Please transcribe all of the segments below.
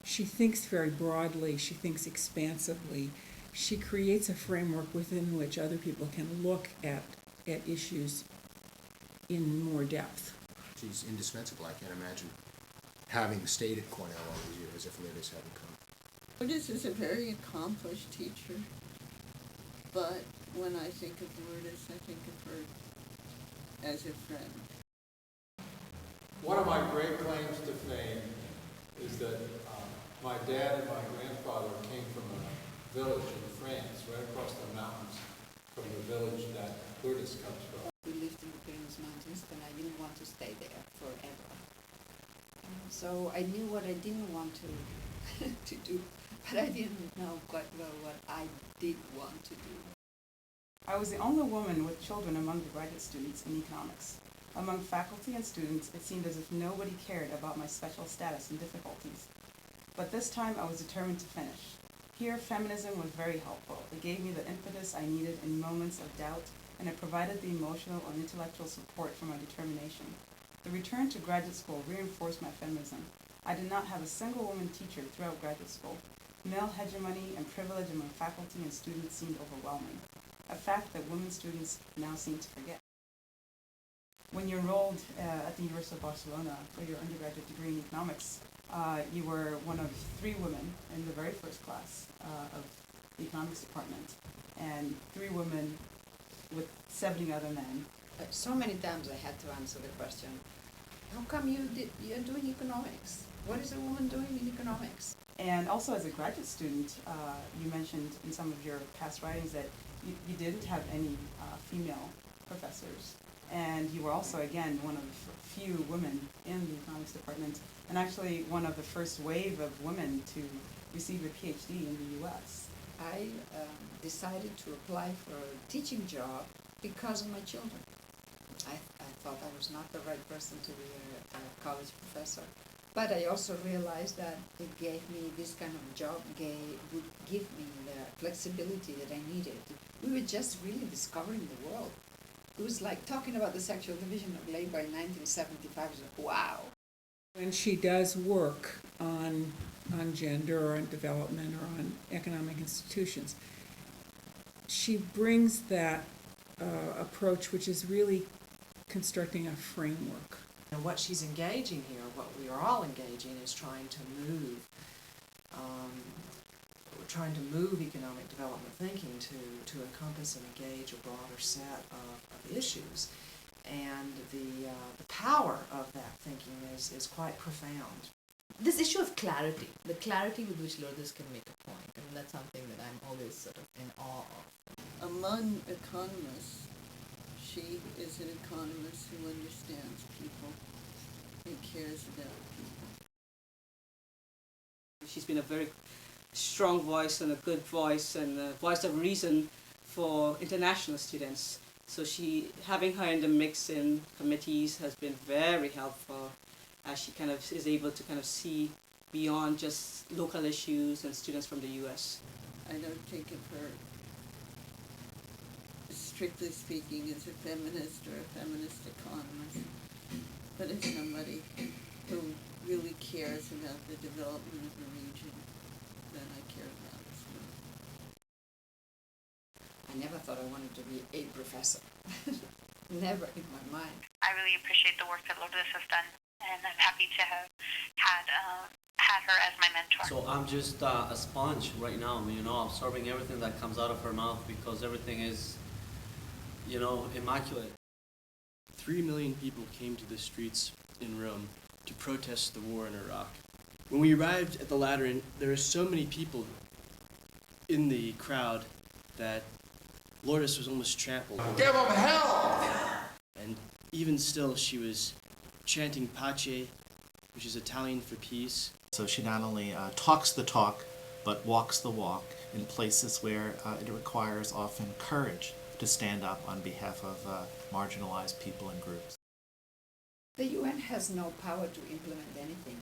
She thinks very broadly, she thinks expansively. She creates a framework within which other people can look at issues in more depth. She's indispensable. I can't imagine having stayed at Cornell all these years if Lourdes hadn't come. Lourdes is a very accomplished teacher, but when I think of Lourdes, I think of her as a friend. One of my great claims to fame is that my dad and my grandfather came from a village in France, right across the mountains from the village that Lourdes comes from. We lived in the famous mountains, and I didn't want to stay there forever. So I knew what I didn't want to do, but I didn't know quite well what I did want to do. I was the only woman with children among the graduate students in economics. Among faculty and students, it seemed as if nobody cared about my special status and difficulties. But this time I was determined to finish. Here, feminism was very helpful. It gave me the impetus I needed in moments of doubt, and it provided the emotional and intellectual support for my determination. The return to graduate school reinforced my feminism. I did not have a single woman teacher throughout graduate school. Male hegemony and privilege among faculty and students seemed overwhelming, a fact that women students now seem to forget. When you enrolled at the University of Barcelona for your undergraduate degree in economics, you were one of 3 women in the very first class of the economics department, and 3 women with 70 other men. So many times I had to answer the question, how come you're doing economics? What is a woman doing in economics? And also as a graduate student, you mentioned in some of your past writings that you didn't have any female professors. And you were also, again, one of the few women in the economics department, and actually one of the first wave of women to receive a PhD in the U.S. I decided to apply for a teaching job because of my children. I thought I was not the right person to be a college professor. But I also realized that it gave me, this kind of job would give me the flexibility that I needed. We were just really discovering the world. It was like talking about the sexual division of labor in 1975. It was like, wow. When she does work on gender or on development or on economic institutions, she brings that approach, which is really constructing a framework. And what she's engaging here, what we are all engaging, is trying to move economic development thinking to encompass and engage a broader set of issues. And the power of that thinking is quite profound. This issue of clarity, the clarity with which Lourdes can make a point, I mean, that's something that I'm always sort of in awe of. Among economists, she is an economist who understands people and cares about people. She's been a very strong voice and a good voice and a voice of reason for international students. So having her in the mix in committees has been very helpful, as she kind of is able to kind of see beyond just local issues and students from the U.S. I don't think of her, strictly speaking, as a feminist or a feminist economist, but as somebody who really cares about the development of the region that I care about as well. I never thought I wanted to be a professor. Never in my mind. I really appreciate the work that Lourdes has done, and I'm happy to have had her as my mentor. So I'm just a sponge right now, absorbing everything that comes out of her mouth, because everything is, immaculate. 3 million people came to the streets in Rome to protest the war in Iraq. When we arrived at the Lateran, there were so many people in the crowd that Lourdes was almost trampled. Give them hell! And even still, she was chanting Pace, which is Italian for peace. So she not only talks the talk, but walks the walk in places where it requires often courage to stand up on behalf of marginalized people and groups. The UN has no power to implement anything.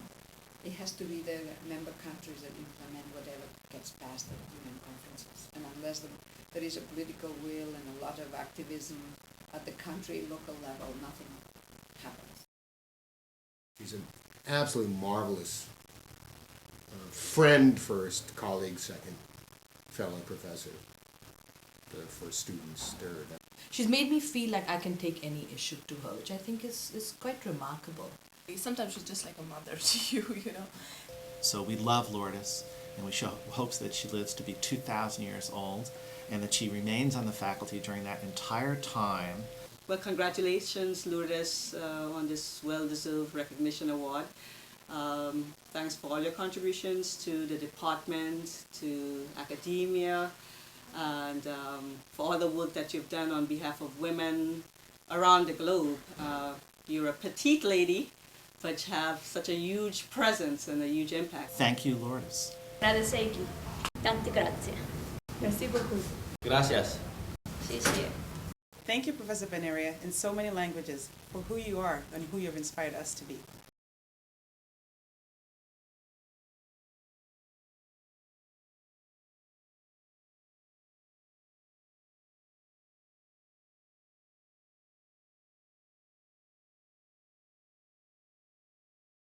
It has to be the member countries that implement whatever gets passed at UN conferences. And unless there is a political will and a lot of activism at the country, local level, nothing happens. She's an absolutely marvelous friend first, colleague second, fellow professor, for students third. She's made me feel like I can take any issue to her, which I think is quite remarkable. Sometimes she's just like a mother to you, you know. So we love Lourdes, and we show hopes that she lives to be 2,000 years old, and that she remains on the faculty during that entire time. Well, congratulations, Lourdes, on this well-deserved recognition award. Thanks for all your contributions to the department, to academia, and for all the work that you've done on behalf of women around the globe. You're a petite lady, but have such a huge presence and a huge impact. Thank you, Lourdes. Agradecegli. Tante grazie. Merci beaucoup. Gracias. Thank you, Professor Beneria, in so many languages, for who you are and who you've inspired us to be.